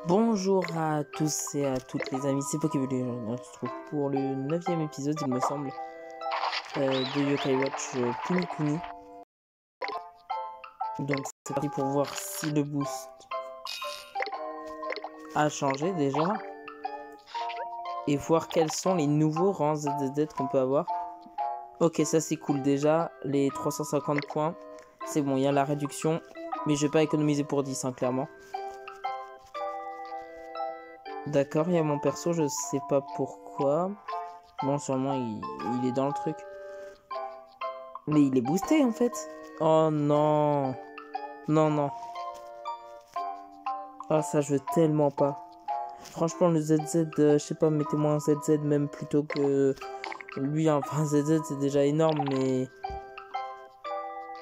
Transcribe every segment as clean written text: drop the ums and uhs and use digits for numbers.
Bonjour à tous et à toutes les amis, c'est Pokéball et on se retrouve pour le 9e épisode, il me semble, de Yokai Watch Kuni Kuni. Donc c'est parti pour voir si le boost a changé déjà. Et voir quels sont les nouveaux rangs ZZZ qu'on peut avoir. Ok, ça c'est cool déjà, les 350 points, c'est bon, il y a la réduction. Mais je vais pas économiser pour 10, hein, clairement. D'accord, il y a mon perso, je sais pas pourquoi. Bon, sûrement il est dans le truc. Mais il est boosté en fait. Oh non. Non, non. Ah, ça je veux tellement pas. Franchement, le ZZ, je sais pas, mettez-moi un ZZ même plutôt que lui. Enfin, ZZ c'est déjà énorme, mais.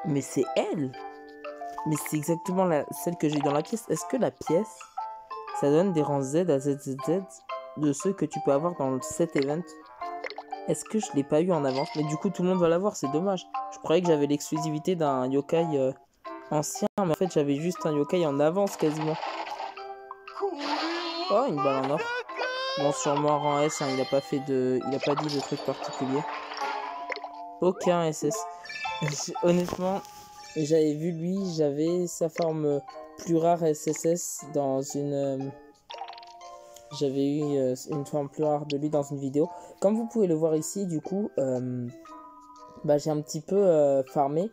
Mais c'est elle. Mais c'est exactement celle que j'ai dans la pièce. Est-ce que la pièce, ça donne des rangs Z à ZZZ de ceux que tu peux avoir dans cet event? Est-ce que je l'ai pas eu en avance? Mais du coup, tout le monde va l'avoir, c'est dommage. Je croyais que j'avais l'exclusivité d'un yokai ancien, mais en fait, j'avais juste un yokai en avance quasiment. Oh, une balle en or. Bon, sûrement en rang S, hein, il a pas dit de truc particulier. Aucun SS. Honnêtement, j'avais vu lui, j'avais sa forme plus rare SSS dans une... J'avais eu une forme plus rare de lui dans une vidéo. Comme vous pouvez le voir ici, du coup, j'ai un petit peu farmé.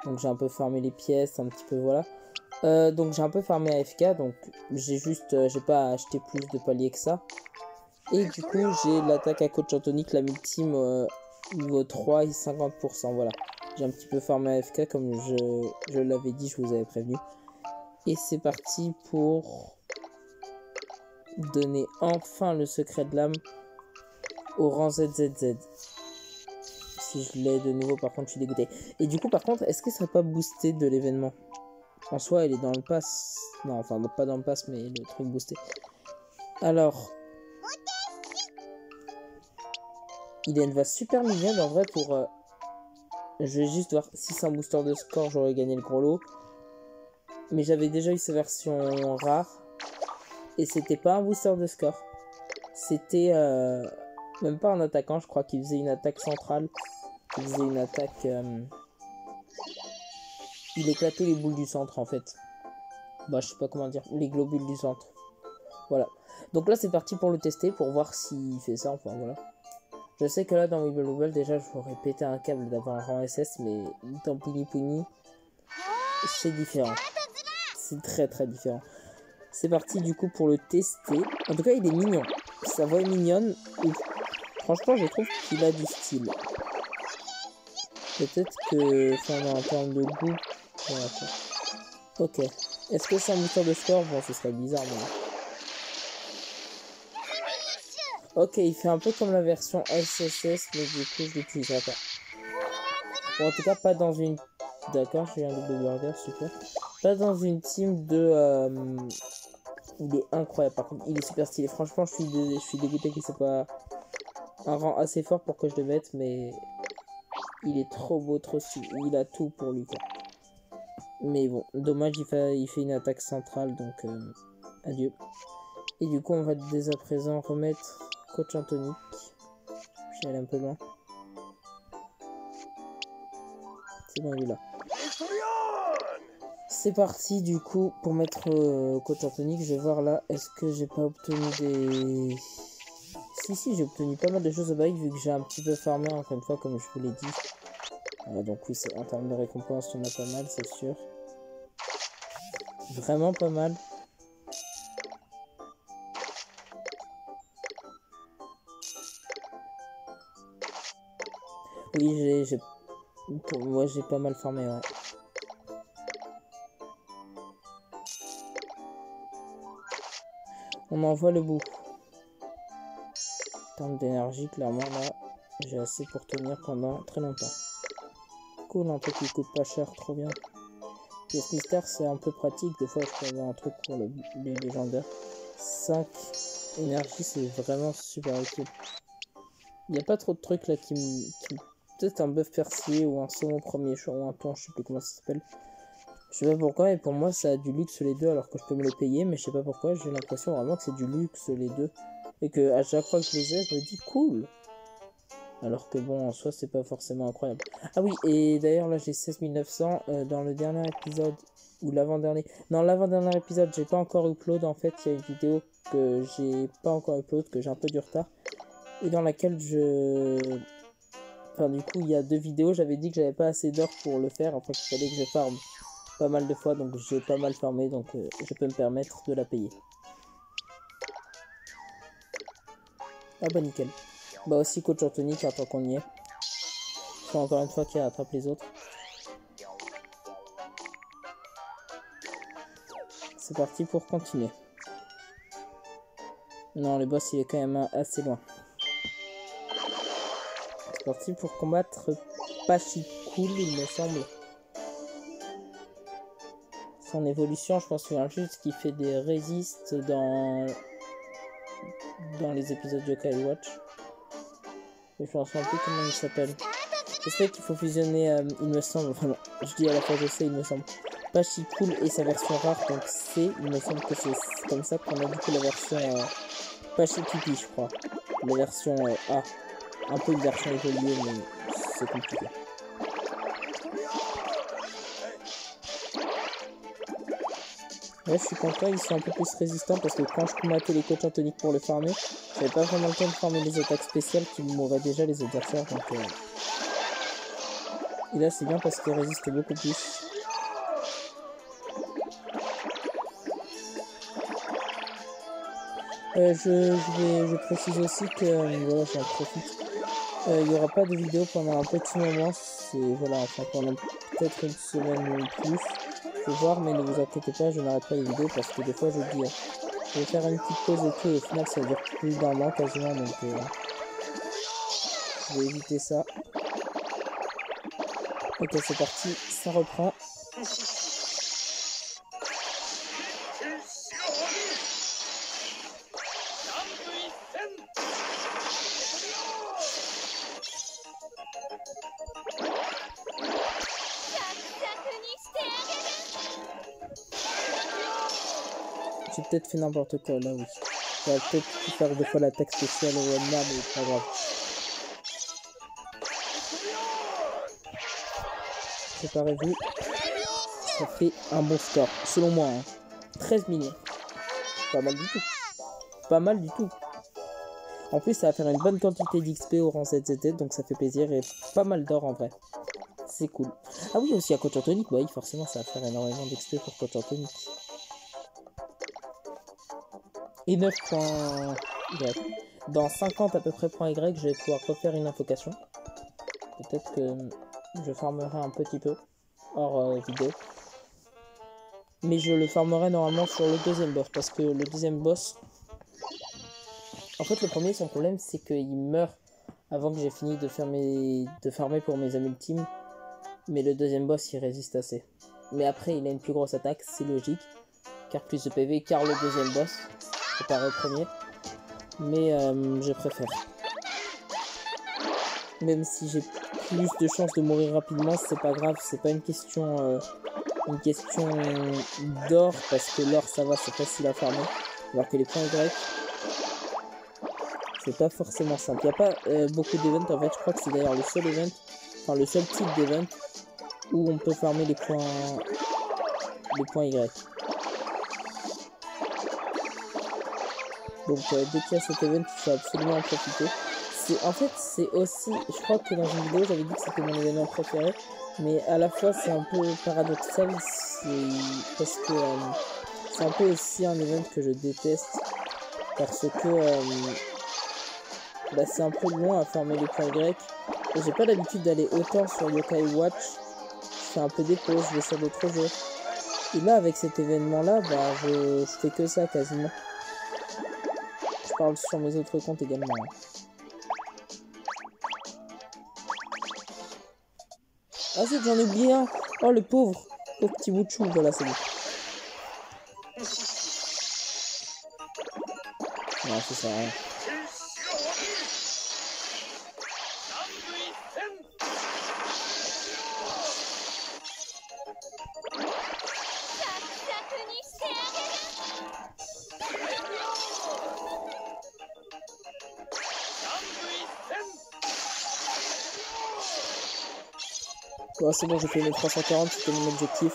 Donc j'ai un peu farmé les pièces, un petit peu, voilà. Donc j'ai un peu farmé AFK, donc j'ai pas acheté plus de paliers que ça. Et du coup, j'ai l'attaque à Coach Anthony, la multime niveau 3 et 50%, voilà. J'ai un petit peu farmé AFK, comme je l'avais dit, je vous avais prévenu. Et c'est parti pour donner enfin le secret de l'âme au rang ZZZ. Si je l'ai de nouveau, par contre, je suis dégoûté. Et du coup, par contre, est-ce que ça serait pas boosté de l'événement? En soi, elle est dans le pass. Non, enfin, pas dans le pass, mais le truc boosté. Alors, il a une voix super mignonne en vrai pour... Je vais juste voir si c'est un booster de score, j'aurais gagné le gros lot. Mais j'avais déjà eu sa version rare. Et c'était pas un booster de score. C'était même pas un attaquant, je crois qu'il faisait une attaque centrale. Il faisait une attaque... Il éclatait les boules du centre en fait. Bah, je sais pas comment dire, les globules du centre. Voilà. Donc là, c'est parti pour le tester, pour voir s'il fait ça, enfin voilà. Je sais que là, dans Weeble Wobble, déjà, je pourrais péter un câble d'avoir un rang SS, mais dans Puni Puni, c'est différent. C'est très très différent. C'est parti du coup pour le tester. En tout cas, il est mignon. Sa voix est mignonne. Et franchement, je trouve qu'il a du style. Peut-être que, enfin, en termes de goût, voilà. Ok. Est-ce que c'est un booster de score? Bon, ce serait bizarre, mais... Ok, il fait un peu comme la version SSS, mais du coup, je l'utiliserai pas. Bon, en tout cas, pas dans une... D'accord, j'ai un double burger, super. Pas dans une team de... Il est incroyable, par contre, il est super stylé. Franchement, je suis dégoûté qu'il soit pas un rang assez fort pour que je le mette, mais... Il est trop beau, trop stylé. Il a tout pour lui, quoi. Mais bon, dommage, il fait une attaque centrale, donc adieu. Et du coup, on va dès à présent remettre Coach Anthony. Je vais aller un peu loin. C'est bon, il est là. C'est parti, du coup, pour mettre Coach Anthony. Je vais voir là, est-ce que j'ai pas obtenu des... Si, j'ai obtenu pas mal de choses au bail, vu que j'ai un petit peu farmé, encore une fois, comme je vous l'ai dit. Donc oui, en termes de récompense, on a pas mal, c'est sûr. Vraiment pas mal. Oui, moi j'ai pas mal farmé, ouais. On en voit le bout. En termes d'énergie, clairement, là, j'ai assez pour tenir pendant très longtemps. Cool, un truc qui coûte pas cher, trop bien. Pièce mystère, c'est un peu pratique. Des fois, je peux avoir un truc pour les légendaires. 5 énergie, c'est vraiment super utile. Il n'y a pas trop de trucs là qui peut-être un bœuf persillé ou un saumon premier choix ou un thon, je sais plus comment ça s'appelle. Je sais pas pourquoi, et pour moi ça a du luxe les deux alors que je peux me les payer, mais je sais pas pourquoi, j'ai l'impression vraiment que c'est du luxe les deux. Et que à chaque fois que je les ai, je me dis cool. Alors que bon, en soi, c'est pas forcément incroyable. Ah oui, et d'ailleurs là j'ai 16 900 dans le dernier épisode, ou l'avant-dernier. Non, l'avant-dernier épisode, j'ai pas encore upload en fait, il y a une vidéo que j'ai pas encore upload, que j'ai un peu du retard. Et dans laquelle je... Enfin du coup, il y a 2 vidéos, j'avais dit que j'avais pas assez d'heures pour le faire, enfin qu'il fallait que je farme pas mal de fois, donc j'ai pas mal farmé, donc je peux me permettre de la payer. Ah bah nickel. Bah aussi coach Anthony, car tant qu'on y est. Faut encore une fois qu'il rattrape les autres. C'est parti pour continuer. Non, le boss il est quand même assez loin. C'est parti pour combattre Pachikoul, il me semble. Son évolution, je pense que c'est juste qu'il fait des résistes dans les épisodes de Yokai Watch. Et je me souviens plus comment il s'appelle. Je sais qu'il faut fusionner, il me semble, enfin non, je dis à la fois je sais, il me semble. Pachikoul et sa version rare, donc C, il me semble que c'est comme ça qu'on a du coup la version Pachipipi, je crois. La version A. Un peu une version évoluée, mais c'est compliqué. Ouais, je suis content, ils sont un peu plus résistants parce que quand je combattais les coachs toniques pour le farmer, j'avais pas vraiment le temps de farmer les attaques spéciales qui mourraient déjà les adversaires. Donc, et là, c'est bien parce qu'ils résistent beaucoup plus. Je précise aussi que, voilà, j'en profite. Il n'y aura pas de vidéo pendant un petit moment. C'est, voilà, enfin, pendant peut-être une semaine ou plus. Faut voir, mais ne vous inquiétez pas, je n'arrête pas les vidéos parce que des fois je dis je vais faire une petite pause et tout, et au final ça dure plus d'un an quasiment, donc je vais éviter ça. Ok, c'est parti, ça reprend. J'ai peut-être fait n'importe quoi là, oui. J'aurais peut-être pu faire deux fois l'attaque spéciale au Wanna, mais pas grave. Préparez-vous. Ça fait un bon score, selon moi. Hein. 13 millions. Pas mal du tout. Pas mal du tout. En plus, ça va faire une bonne quantité d'XP au rang ZZZ, donc ça fait plaisir et pas mal d'or en vrai. C'est cool. Ah oui, aussi à Coach Anthony, bah oui, forcément, ça va faire énormément d'XP pour Coach Anthony. Et 9 points Y. Dans 50 à peu près points Y, je vais pouvoir refaire une invocation. Peut-être que je farmerai un petit peu hors vidéo. Mais je le farmerai normalement sur le deuxième boss, parce que le deuxième boss... En fait, le premier, son problème, c'est qu'il meurt avant que j'ai fini de farmer pour mes amis ultimes. Mais le deuxième boss, il résiste assez. Mais après, il a une plus grosse attaque, c'est logique. Car plus de PV, car le deuxième boss, comparé au premier. Mais je préfère. Même si j'ai plus de chances de mourir rapidement, c'est pas grave. C'est pas une question d'or, parce que l'or, ça va, c'est facile à farmer. Alors que les points Y... c'est pas forcément simple. Il n'y a pas beaucoup d'events en fait. Je crois que c'est d'ailleurs le seul event, enfin le seul type d'event où on peut farmer les points Y. Donc dès qu'il y a cet event, il faut absolument en profiter. En fait, c'est aussi, je crois que dans une vidéo, j'avais dit que c'était mon événement préféré, mais à la fois c'est un peu paradoxal, parce que c'est un peu aussi un event que je déteste, parce que bah, c'est un peu long à farmer les points Y. Et j'ai pas l'habitude d'aller autant sur Yokai Watch. Je fais un peu des pauses, je vais sur d'autres jeux. Et là, avec cet événement-là, bah, je fais que ça quasiment. Je parle sur mes autres comptes également. Ah zut, j'en ai oublié un. Oh, le pauvre. Pauvre petit bout de chou. Voilà, c'est bon. Non, ça sert à rien. Bon, c'est bon, j'ai fait mes 340, c'était mon objectif.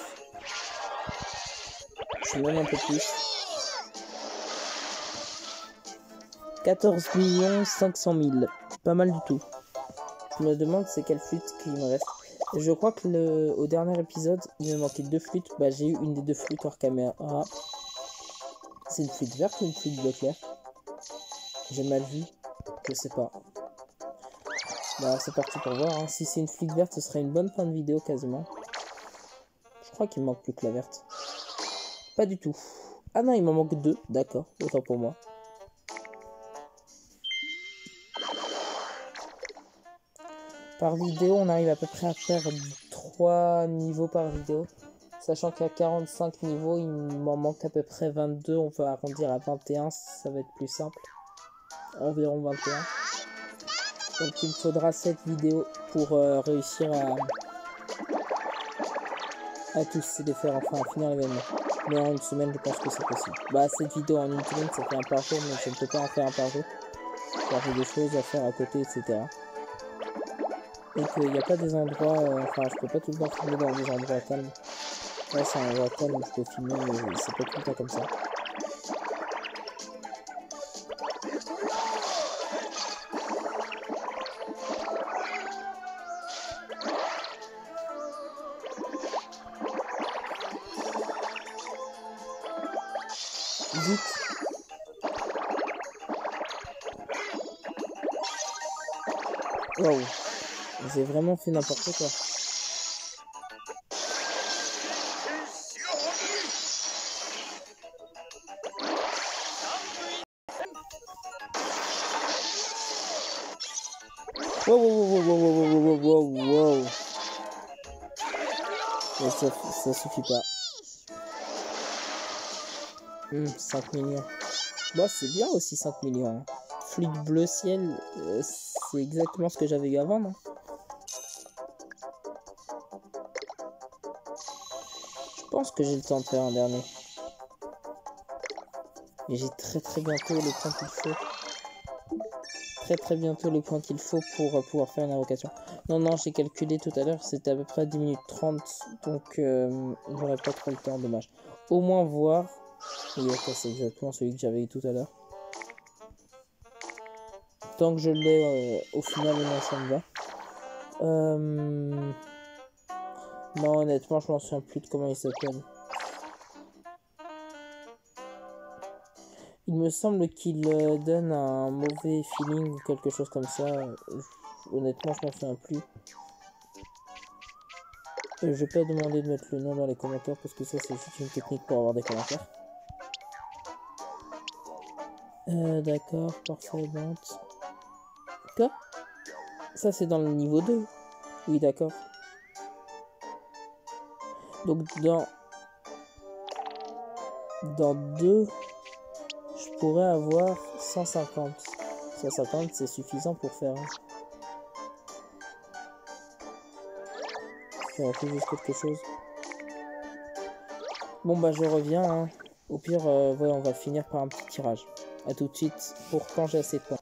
Je suis même un peu plus. 14 500 000. Pas mal du tout. Je me demande c'est quelle flûte qui me reste. Je crois que au dernier épisode, il me manquait 2 flûtes. Bah, j'ai eu une des 2 flûtes hors caméra. C'est une flûte verte ou une flûte bleu clair? J'ai mal vu. Je sais pas. Bah, c'est parti pour voir. Hein. Si c'est une flûte verte, ce serait une bonne fin de vidéo quasiment. Je crois qu'il me manque plus que la verte. Pas du tout. Ah non, il m'en manque 2. D'accord, autant pour moi. Par vidéo, on arrive à peu près à faire 3 niveaux par vidéo. Sachant qu'à 45 niveaux, il m'en manque à peu près 22. On peut arrondir à 21, ça va être plus simple. Environ 21. Donc il me faudra 7 vidéos pour réussir à tous les faire, enfin à finir l'événement. Mais en une semaine, je pense que c'est possible. Bah, cette vidéo en une semaine, ça fait un par jour, mais je ne peux pas en faire un par jour. Car j'ai des choses à faire à côté, etc. Et qu'il n'y a pas des endroits, enfin, je peux pas tout le temps filmer dans des endroits calmes. Là, c'est un endroit calme où je peux filmer, mais c'est pas tout le temps comme ça. Vite. Wow. J'ai vraiment fait n'importe quoi. Wow, wow, wow, wow, wow, wow, wow, wow. Et ça suffit pas. 5 millions. Bah, c'est bien aussi 5 millions. Hein. Flûte bleu ciel, c'est exactement ce que j'avais eu avant, non? Je pense que j'ai le temps de faire un dernier. Et j'ai très bientôt le point qu'il faut. Très bientôt le point qu'il faut pour pouvoir faire une invocation. Non, j'ai calculé tout à l'heure, c'était à peu près 10 minutes 30. Donc, j'aurais pas trop le temps, dommage. Au moins voir. Oui, ok, c'est exactement celui que j'avais eu tout à l'heure. Tant que je l'ai, au final, non, ça me va. Non, honnêtement, je m'en souviens plus de comment il s'appelle. Il me semble qu'il donne un mauvais feeling ou quelque chose comme ça. Honnêtement, je m'en souviens plus. Je vais pas demander de mettre le nom dans les commentaires parce que ça, c'est juste une technique pour avoir des commentaires. D'accord, parfait, vente. Quoi? Ça, c'est dans le niveau 2. Oui, d'accord. Donc, dans 2, je pourrais avoir 150. 150, c'est suffisant pour faire. J'aurais fait juste quelque chose. Bon, bah, je reviens. Hein. Au pire, ouais, on va finir par un petit tirage. A tout de suite pour quand j'ai assez de points.